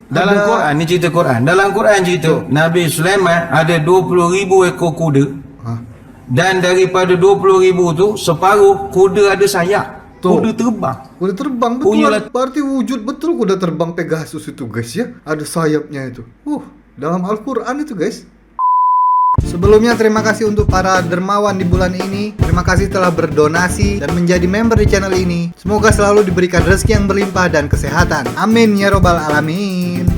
Dalam Quran ni cerita Quran. Dalam Quran cerita Nabi Sulaiman ada 20,000 ekor kuda. Dan daripada 20,000 tu separuh kuda ada sayap. Kuda terbang. Kuda terbang betul. Punyalah. Berarti wujud betul kuda terbang Pegasus itu guys ya. Ada sayapnya itu. Dalam Al-Quran itu guys. Sebelumnya terima kasih untuk para dermawan di bulan ini. Terima kasih telah berdonasi dan menjadi member di channel ini. Semoga selalu diberikan rezeki yang berlimpah dan kesehatan. Amin ya robbal alamin.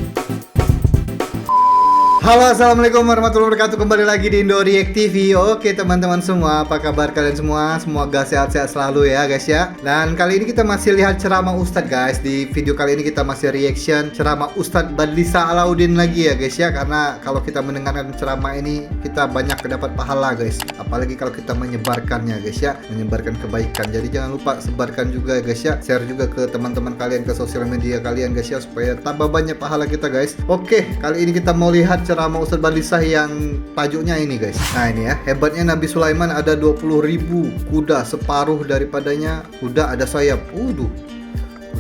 Halo, assalamualaikum warahmatullahi wabarakatuh. Kembali lagi di Indo React TV. Oke teman-teman semua, apa kabar kalian semua? Semoga sehat-sehat selalu ya guys ya. Dan kali ini kita masih lihat ceramah Ustadz guys. Di video kali ini kita masih reaction ceramah Ustadz Badlisa Alauddin lagi ya guys ya. Karena kalau kita mendengarkan ceramah ini kita banyak dapat pahala guys. Apalagi kalau kita menyebarkannya guys ya, menyebarkan kebaikan. Jadi jangan lupa sebarkan juga guys ya. Share juga ke teman-teman kalian, ke sosial media kalian guys ya, supaya tambah banyak pahala kita guys. Oke, kali ini kita mau lihat ceramah Ustadz Badlisa yang tajuknya ini guys. Nah ini ya, hebatnya Nabi Sulaiman ada 20,000 kuda, separuh daripadanya kuda ada sayap. Kuda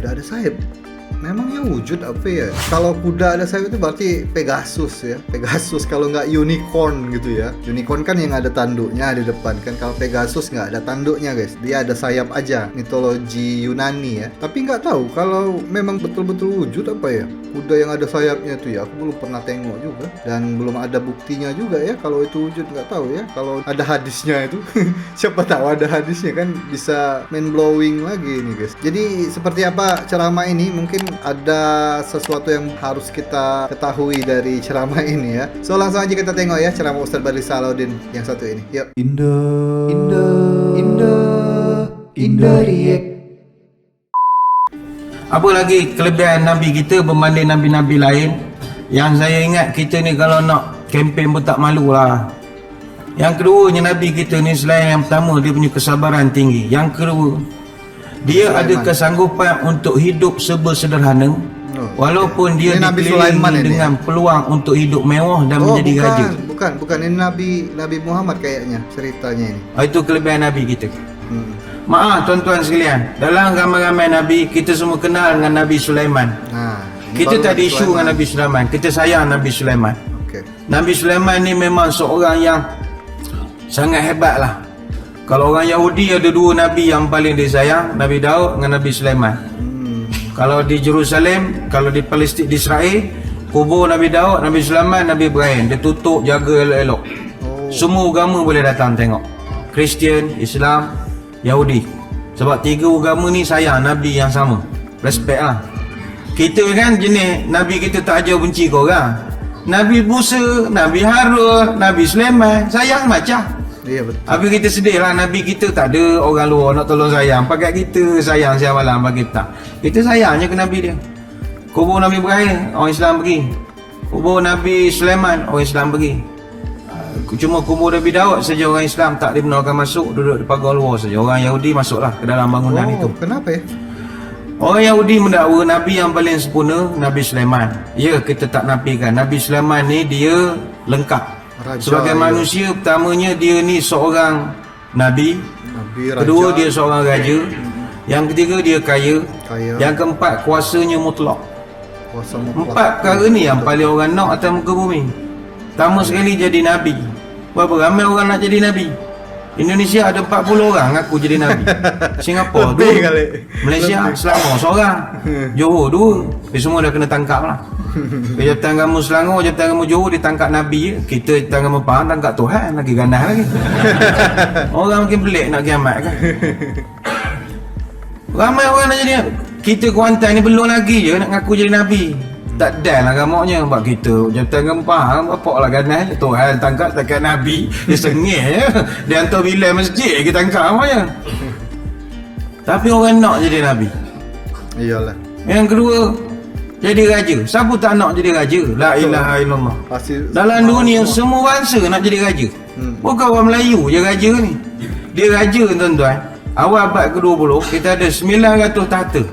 ada sayap. Memangnya wujud apa ya? Kalau kuda ada sayap itu berarti Pegasus ya. Pegasus kalau nggak unicorn gitu ya. Unicorn kan yang ada tanduknya di depan kan. Kalau Pegasus nggak ada tanduknya guys. Dia ada sayap aja. Mitologi Yunani ya. Tapi nggak tahu kalau memang betul-betul wujud apa ya. Kuda yang ada sayapnya itu ya. Aku belum pernah tengok juga. Dan belum ada buktinya juga ya. Kalau itu wujud nggak tahu ya. Kalau ada hadisnya itu. Siapa tahu ada hadisnya kan bisa mind blowing lagi nih guys. Jadi seperti apa ceramah ini? Mungkin ada sesuatu yang harus kita ketahui dari ceramah ini ya. So langsung aja kita tengok ya ceramah Ustadz Badlisa Alauddin yang satu ini. Yuk. Indo React. Apa lagi kelebihan Nabi kita berbanding Nabi-Nabi lain? Yang saya ingat kita ni kalau nak kempen pun tak malu lah. Yang keduanya Nabi kita ni selain yang pertama dia punya kesabaran tinggi. Yang kedua dia ada kesanggupan untuk hidup serba sederhana. Walaupun dia dikelilingi dengan peluang untuk hidup mewah dan menjadi raja. Bukan ini Nabi Muhammad kayaknya ceritanya ini. Itu kelebihan Nabi kita. Maaf tuan-tuan sekalian, dalam ramai-ramai Nabi kita semua kenal dengan Nabi Sulaiman. Kita tak ada isu dengan Nabi Sulaiman. Kita sayang Nabi Sulaiman. Nabi Sulaiman ni memang seorang yang sangat hebat lah. Kalau orang Yahudi ada dua Nabi yang paling disayang, Nabi Daud dengan Nabi Sulaiman. Kalau di Jerusalem, kalau di Palestin, di Israel, kubur Nabi Daud, Nabi Sulaiman, Nabi Ibrahim. Dia tutup, jaga elok-elok. Semua agama boleh datang tengok. Kristian, Islam, Yahudi. Sebab tiga agama ni sayang Nabi yang sama. Respect lah. Kita kan jenis Nabi kita tak ajar benci korang. Nabi Musa, Nabi Harun, Nabi Sulaiman, sayang macam. Iya betul. Habis kita sedih lah, Nabi kita tak ada orang luar nak tolong sayang. Pakat kita sayang siang malam bagi kita. Kita sayangnya ke Nabi dia. Kubur Nabi Ibrahim, orang Islam pergi. Kubur Nabi Sulaiman, orang Islam pergi. Cuma kubur Nabi Daud saja orang Islam tak dibenarkan masuk, duduk di pagar luar saja. Orang Yahudi masuklah ke dalam bangunan itu. Kenapa ya? Orang Yahudi mendakwa Nabi yang paling sempurna Nabi Sulaiman. Ya, kita tak nafikan Nabi Sulaiman ni dia lengkap. Raja, sebagai manusia, pertamanya dia ni seorang Nabi, kedua dia seorang raja, yang ketiga dia kaya. Yang keempat kuasanya mutlak. Empat perkara ni yang paling orang nak atas muka bumi. Pertama sekali jadi Nabi. Berapa ramai orang nak jadi Nabi? Indonesia ada 40 orang ngaku jadi Nabi. Singapura 2, Malaysia Selangor seorang, Johor 2. Dia semua dah kena tangkap lah. Jabatan Agama Selangor, Jabatan Agama Johor ditangkap Nabi. Kita Jabatan Agama Pahang tangkap Tuhan, lagi ganas lagi. Orang makin pelik nak kiamat kan. Ramai orang nak jadi Nabi. Kita Kuantan ni belum lagi je nak ngaku jadi Nabi. Tak dan lah gamaknya. Sebab kita Jabatan Agama Pahang bapak lah ganas. Tuhan tangkap setakat Nabi. Dia sengih je. Dia hantar bilik masjid kita tangkap namanya. Tapi orang nak jadi Nabi. Iyalah. Yang kedua jadi raja. Siapa tak nak jadi raja? La ilaha illallah. Dalam dunia semua bangsa nak jadi raja. Bukan orang Melayu je raja ni. Dia raja tuan-tuan. Awal abad ke-20 kita ada 900 tahta.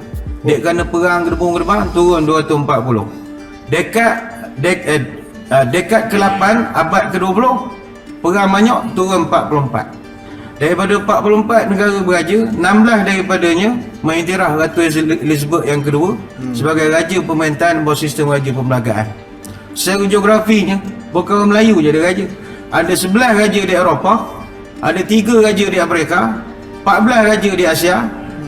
Dek kerana perang gedebung-gedebang turun 240. Dekad ke-8 abad ke-20 perang banyak turun 44. Daripada 44 negara beraja, 16 daripadanya mengiktiraf Ratu Elizabeth yang kedua sebagai Raja Pemerintahan bawah sistem Raja Perlembagaan. Secara geografinya, bukan orang Melayu je ada raja. Ada 11 raja di Eropah, ada 3 raja di Afrika, 14 raja di Asia,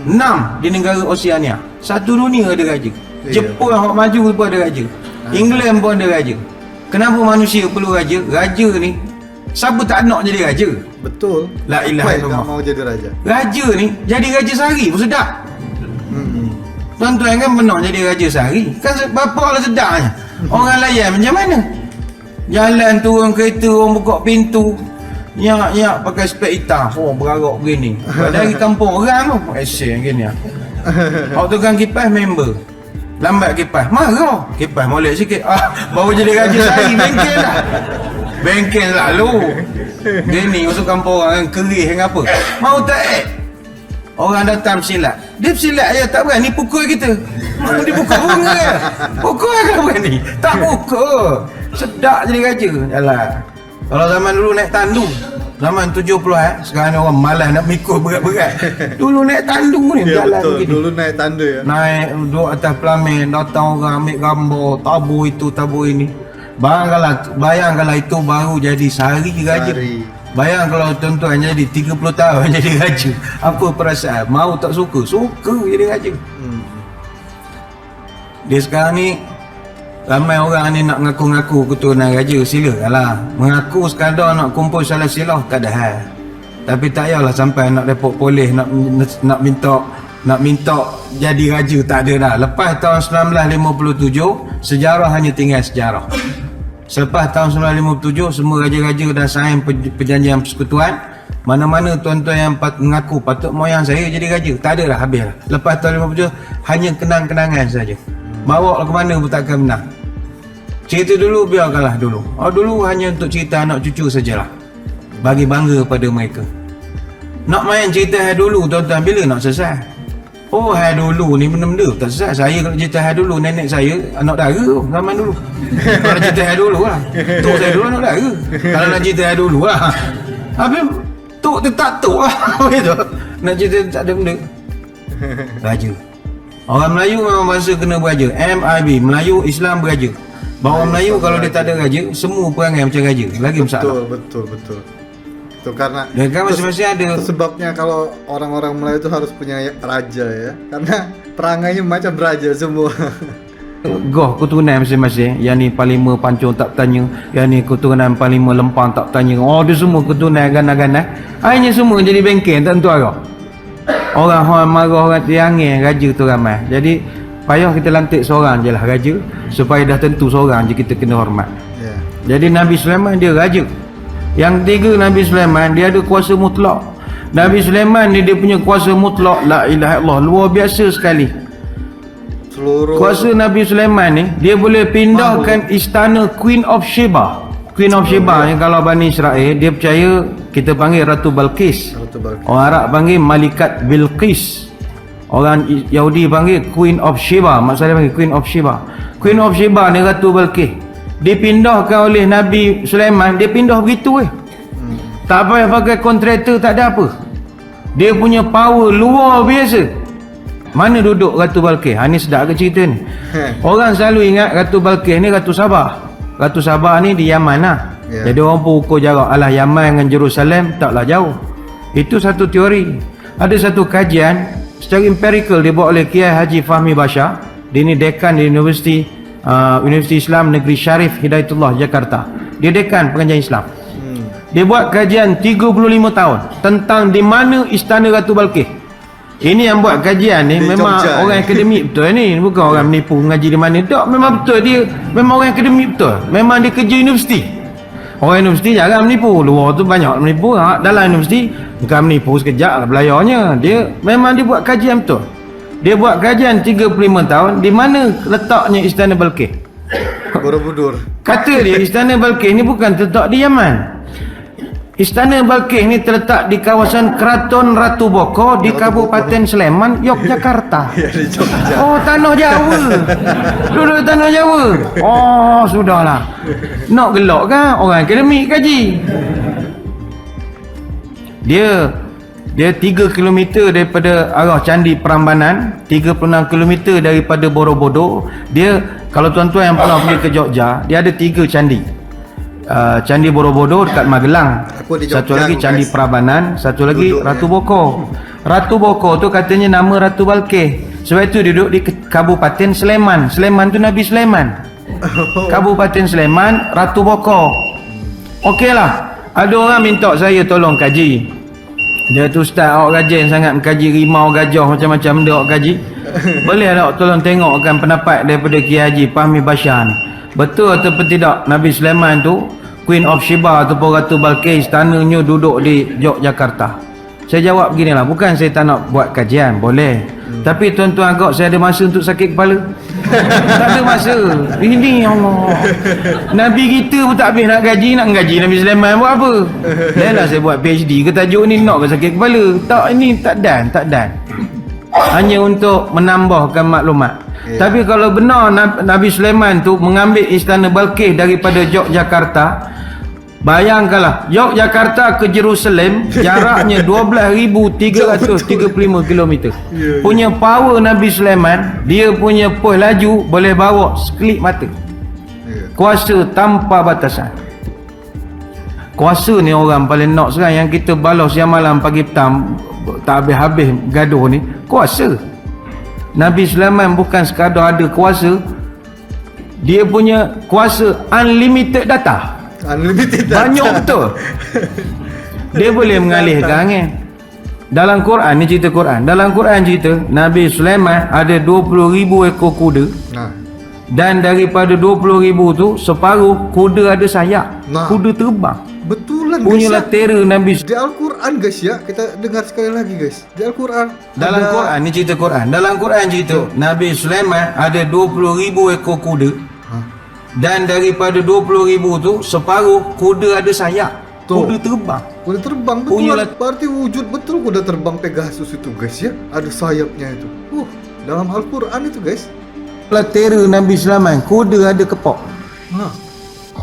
6 di negara Oceania. Satu dunia ada raja. Jepun yang maju pun ada raja. England pun ada raja. Kenapa manusia perlu raja? Raja ni siapa tak nak jadi raja? Betul. La ilaha Baik, illallah. tak mau jadi raja. Raja ni jadi raja sehari pun sedap. Tuan-tuan kan pernah jadi raja sehari, kan berapa lah sedapnya. Orang layan macam mana? Jalan turun kereta, orang buka pintu, nyak pakai spek hitam, berarok begini. Dari kampung orang tu asyik gini lah. Awak tukang kipas member, lambat kipas, marah kipas molek sikit, baru jadi raja sehari. Bengkel lah, bengkel lalu gini masuk kampung orang kerih yang apa, mau tak orang datang silat, dia silat aja tak berani pukul kita. Dia pukul bunga kan, pukul kan berani, tak pukul. Sedap jadi raja. Jalan. Kalau zaman dulu naik tandu, zaman 70-an, sekarang ni orang malas nak mikul berat-berat. Dulu naik tandu ni Ya jalan betul, begini. dulu naik tanda ya. Naik duduk atas pelamin, datang orang ambil gambar, tabur itu, tabur ini. Bayang kalau itu baru jadi sehari raja. Bayang kalau tuan-tuan jadi 30 tahun jadi raja. Apa perasaan? Mau tak suka? Suka jadi raja. Dia sekarang ni ramai orang ni nak ngaku-ngaku keturunan raja. Silalah. Mengaku sekadar nak kumpul salah silah tak ada hal. Tapi tak payahlah sampai nak report polis nak minta jadi raja, tak ada dah. Lepas tahun 1957 sejarah hanya tinggal sejarah. Selepas tahun 1957 semua raja-raja dah sign perjanjian persekutuan. Mana-mana tuan-tuan yang mengaku patut moyang saya jadi raja, tak ada dah, habis lah. Lepas tahun 57 hanya kenang-kenangan saja. Bawa ke mana pun takkan menang. Cerita dulu biarkanlah dulu. Dulu hanya untuk cerita anak cucu sajalah. Bagi bangga pada mereka. Nak main cerita hai dulu tuan-tuan, bila nak selesai? Hai dulu ni benda-benda tak selesai. Saya kalau cerita hai dulu, nenek saya anak dara tu zaman dulu. Kalau cerita hai dulu lah, tok saya dulu anak dara. Kalau nak cerita hai dulu lah, habis tok tu tak tok lah. Begitu. Nak cerita tak ada benda. Raja. Orang Melayu memang bahasa kena beraja. MIB, Melayu Islam beraja. Bahawa orang Melayu kalau dia tak ada raja, semua perangai macam raja. Lagi masalah. Betul. Itu karena dan kan masing-masing ada. Sebabnya kalau orang-orang Melayu itu harus punya raja ya. Karena perangainya macam raja semua. Goh keturunan masing-masing. Yang ni Panglima Pancung tak bertanya, yang ni keturunan Panglima Lempang tak bertanya. Dia semua keturunan gana-gana. Akhirnya semua jadi bengkel, tak tentu arah. Orang marah, orang tiangin raja tu ramai. Jadi payah kita lantik seorang je lah raja, supaya dah tentu seorang je kita kena hormat. Jadi Nabi Sulaiman dia raja. Yang tiga, Nabi Sulaiman dia ada kuasa mutlak. Nabi Sulaiman ni dia punya kuasa mutlak, la ilaha illallah, luar biasa sekali. Kuasa Nabi Sulaiman ni dia boleh pindahkan istana Queen of Sheba. Queen of Sheba ni kalau Bani Israel dia percaya, kita panggil Ratu Balqis. Orang Arab panggil Malikat Bilqis. Orang Yahudi panggil Queen of Sheba. Maksudnya panggil Queen of Sheba. Queen of Sheba ni Ratu Balqis. Dipindahkan oleh Nabi Sulaiman, dia pindah begitu tak payah pakai kontraktor, tak ada apa. Dia punya power luar biasa. Mana duduk Ratu Balqis? Ni sedap ke cerita ni? Orang selalu ingat Ratu Balqis ni Ratu Sabah. Ratu Sabah ni di Yaman lah. Jadi orang pun ukur jarak, alah Yaman dengan Jerusalem taklah jauh. Itu satu teori. Ada satu kajian secara empirical dibuat oleh Kiai Haji Fahmi Bashar. Dia ni dekan di Universiti Islam Negeri Syarif Hidayatullah Jakarta. Dia dekan pengajian Islam. Dia buat kajian 35 tahun tentang di mana istana Ratu Balqis. Ini yang buat kajian ni di memang Jogja, orang akademik betul ni, bukan orang menipu mengaji di mana. Tak, memang betul dia, memang orang akademik betul. Memang dia kerja universiti. Orang universiti jarang menipu, luar tu banyak menipu. Dalam universiti bukan menipu sekejap belayarnya. Dia memang dia buat kajian betul. Dia buat kajian 35 tahun di mana letaknya istana Balqis. Borobudur. Kata dia istana Balqis ni bukan terletak di Yaman. Istana Balqis ni terletak di kawasan Keraton Ratu Boko di Kabupaten Sleman, Yogyakarta. Tanah Jawa. Duduk tanah Jawa. Sudahlah. Nak gelak kan orang akademik kaji. Dia Dia 3 km daripada arah Candi Prambanan, 36 km daripada Borobudur. Dia, kalau tuan-tuan yang pernah pergi ke Jogja, dia ada 3 candi. Candi Borobudur dekat Magelang. Satu lagi Candi Prambanan, satu lagi Ratu Boko. Ratu Boko tu katanya nama Ratu Balkis. Sebab itu dia duduk di Kabupaten Sleman. Sleman tu Nabi Sulaiman. Kabupaten Sleman, Ratu Boko. Okeylah. Ada orang minta saya tolong kaji. Dia tu ustaz, awak rajin sangat mengkaji rimau, gajah, macam-macam dia awak kaji. Boleh tak tolong tengokkan pendapat daripada Kiai Haji Fahmi Bashar ni. Betul ataupun tidak Nabi Sulaiman tu Queen of Sheba ataupun Ratu Balkis istananya duduk di Yogyakarta? Saya jawab beginilah, bukan saya tak nak buat kajian, boleh. Tapi tuan-tuan agak saya ada masa untuk sakit kepala. Tak ada masa. Ini Allah. Nabi kita pun tak habis nak gaji Nabi Sulaiman buat apa? Dah saya buat PhD ke tajuk ni nak ke sakit kepala. Tak, ini tak dan. Hanya untuk menambahkan maklumat. Tapi kalau benar Nabi Sulaiman tu mengambil istana Balkis daripada Yogyakarta, bayangkanlah Yogyakarta ke Jerusalem jaraknya 12,335 km. Punya power Nabi Sulaiman, dia punya pos laju boleh bawa sekelip mata. Kuasa tanpa batasan. Kuasa ni orang paling nak sekarang yang kita balas siang malam pagi petang tak habis-habis gaduh ni. Kuasa. Nabi Sulaiman bukan sekadar ada kuasa, dia punya kuasa unlimited data. Unlimited data. Banyak betul. Dia boleh mengalihkan angin. Dalam Quran ni cerita Quran. Dalam Quran cerita Nabi Sulaiman ada 20,000 ekor kuda. Dan daripada 20,000 tu separuh kuda ada sayap. Kuda terbang. Betulan punyalah guys. Terror Nabi Di Al-Quran guys ya. Kita dengar sekali lagi guys. Di Al-Quran. Dalam Quran ni cerita Quran. Dalam Quran cerita Nabi Sulaiman ada 20,000 ekor kuda. Dan daripada 20,000 tu separuh kuda ada sayap. Kuda terbang. Kuda terbang betul. Punyalah- Berarti wujud betul kuda terbang Pegasus itu guys ya. Ada sayapnya itu. Dalam Al-Quran itu guys. Terror Nabi Sulaiman, kuda ada kepok.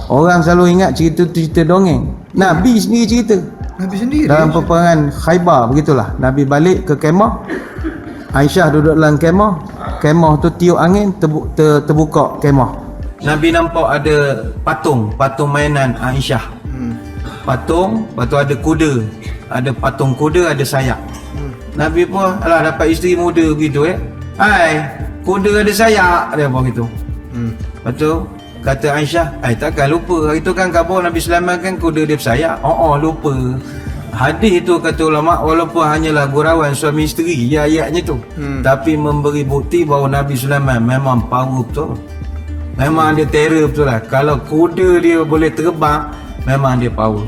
Orang selalu ingat cerita dongeng. Nabi sendiri cerita. Nabi sendiri. Dalam peperangan Khaybar begitulah. Nabi balik ke kemah. Aisyah duduk dalam kemah. Kemah tu tiup angin, terbuka kemah. Nabi nampak ada patung mainan Aisyah. Patung, lepas tu ada kuda. Ada patung kuda, ada sayap. Nabi pun alah dapat isteri muda begitu Hai, kuda ada sayap, dia apa gitu. Lepas tu kata Aisyah, takkan lupa hari tu kan khabar Nabi Sulaiman kan kuda dia bersayap. Lupa. Hadis tu kata ulama walaupun hanyalah gurauan suami isteri ayatnya tu, tapi memberi bukti bahawa Nabi Sulaiman memang power betul. Memang dia terror betul lah. Kalau kuda dia boleh terbang, memang dia power.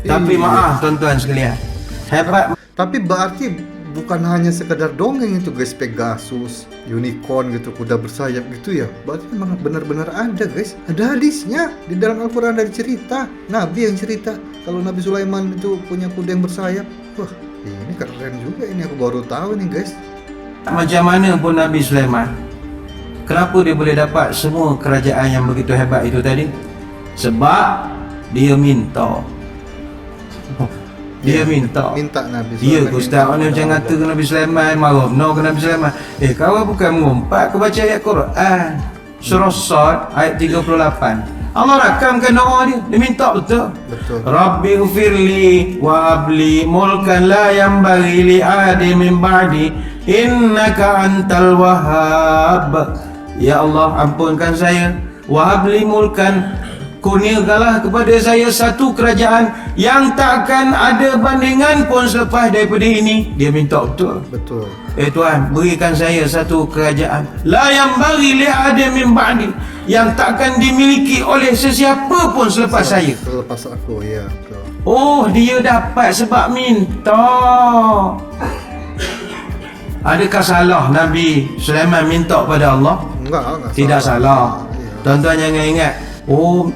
Tapi maaf tuan-tuan sekalian, hebat. Tapi berarti bukan hanya sekedar dongeng itu guys, Pegasus, unicorn gitu, kuda bersayap gitu ya. Berarti memang benar-benar ada guys. Ada hadisnya di dalam Al-Quran, ada cerita Nabi yang cerita kalau Nabi Sulaiman itu punya kuda yang bersayap. Wah, ini keren juga ini, aku baru tahu nih guys. Macam mana pun Nabi Sulaiman, kenapa dia boleh dapat semua kerajaan yang begitu hebat itu tadi? Sebab dia minta. Dia minta Nabi Sulaiman. Dia ke ustaz mana macam kata ke Nabi Sulaiman, marah no ke Nabi Sulaiman. Kau bukan mengumpat, kau baca ayat Quran surah Sad ayat 38. Allah rakamkan doa dia minta betul. Rabbi ghfirli wa habli mulkan la yanbaghi li ahadin min ba'di innaka antal wahhab. Ya Allah, ampunkan saya, wa habli mulkan, kurniakanlah kepada saya satu kerajaan yang takkan ada bandingan pun selepas daripada ini. Dia minta betul. Tuhan, berikan saya satu kerajaan la yanbaghi li ahadin min ba'di, yang takkan dimiliki oleh sesiapa pun selepas saya. Selepas aku, ya betul. Dia dapat sebab minta. Adakah salah Nabi Sulaiman minta pada Allah? Enggak Tidak salah. Tuan-tuan jangan ingat,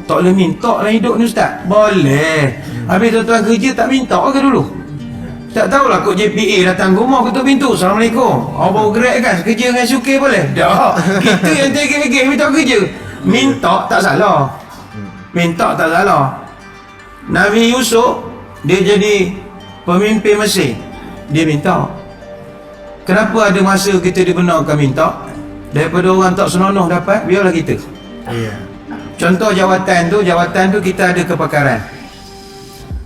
tak boleh minta dalam hidup ni ustaz. Boleh. Habis tuan-tuan kerja tak minta ke dulu? Tak tahulah kok JPA datang rumah ketuk pintu, Assalamualaikum, baru gerak kan, kerja dengan Syukir boleh? Tak. Kita yang tegak-tegak minta kerja. Minta tak salah. Minta tak salah. Nabi Yusuf dia jadi pemimpin Mesir. Dia minta. Kenapa ada masa kita dibenarkan minta? Daripada orang tak senonoh dapat, biarlah kita. Contoh jawatan tu kita ada kepakaran.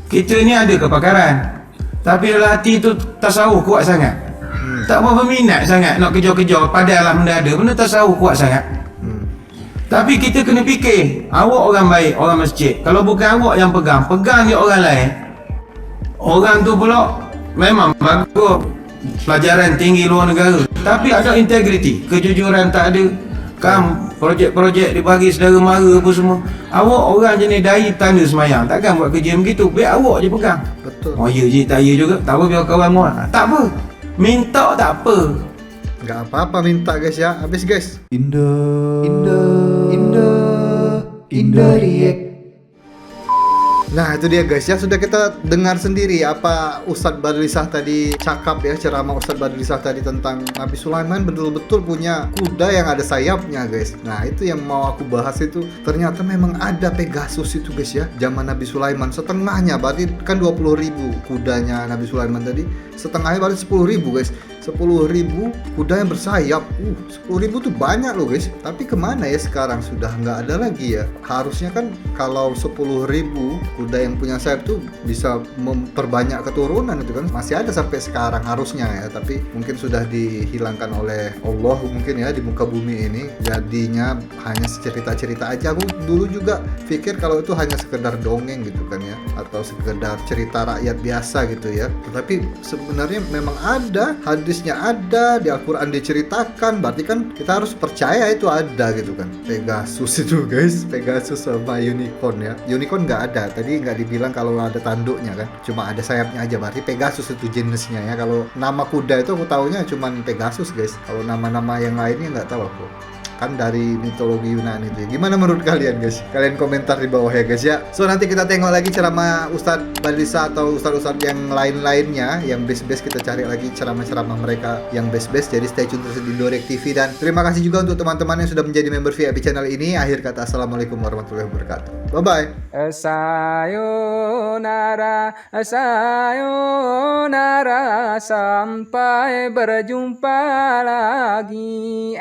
Kita ni ada kepakaran, tapi dalam hati tu tasawuf kuat sangat. Tak berapa minat sangat nak kejar-kejar, padahal benda ada, benda tasawuf kuat sangat. Tapi kita kena fikir, awak orang baik, orang masjid. Kalau bukan awak yang pegang dia orang lain. Orang tu pula memang bagus, pelajaran tinggi luar negara, tapi ada integriti, kejujuran tak ada. Projek-projek dibagi saudara mara apa semua. Awak orang jenis dai tanda semayang, takkan buat kerja begitu. Biar awak je pegang. Betul. Oh ya je, tak ya juga. Tak apa, biar kawan muat. Tak apa. Minta tak apa. Nggak apa-apa minta guys ya. Habis guys. Indo React. Nah itu dia guys ya, sudah kita dengar sendiri apa Ustadz Badlisah tadi cakap ya, ceramah Ustadz Badlisah tadi tentang Nabi Sulaiman betul-betul punya kuda yang ada sayapnya guys. Nah itu yang mau aku bahas, itu ternyata memang ada Pegasus itu guys ya, zaman Nabi Sulaiman. Setengahnya berarti kan 20.000 kudanya Nabi Sulaiman tadi, setengahnya berarti 10.000 guys. 10.000 kuda yang bersayap. 10.000 tuh banyak loh guys. Tapi kemana ya sekarang, sudah nggak ada lagi ya. Harusnya kan kalau 10.000 kuda yang punya sayap tuh bisa memperbanyak keturunan itu kan. Masih ada sampai sekarang harusnya ya. Tapi mungkin sudah dihilangkan oleh Allah mungkin ya di muka bumi ini. Jadinya hanya cerita-cerita aja. Aku dulu juga pikir kalau itu hanya sekedar dongeng gitu kan ya, atau sekedar cerita rakyat biasa gitu ya. Tetapi sebenarnya memang ada hadis, ada di Al-Quran diceritakan, berarti kan kita harus percaya itu ada gitu kan. Pegasus itu guys, Pegasus sama unicorn ya. Unicorn nggak ada, tadi nggak dibilang kalau ada tanduknya kan, cuma ada sayapnya aja, berarti Pegasus itu jenisnya ya. Kalau nama kuda itu aku taunya cuma Pegasus guys, kalau nama-nama yang lainnya nggak tahu aku, kan dari mitologi Yunani itu. Gimana menurut kalian guys? Kalian komentar di bawah ya guys ya. So nanti kita tengok lagi ceramah Ustadz Badlisah atau Ustadz yang lain-lainnya, yang best-best, kita cari lagi ceramah-ceramah mereka yang best-best. Jadi stay tune terus di Indo React TV, dan terima kasih juga untuk teman-teman yang sudah menjadi member VIP channel ini. Akhir kata, assalamualaikum warahmatullahi wabarakatuh. Bye bye. Sayonara, sayonara, sampai berjumpa lagi.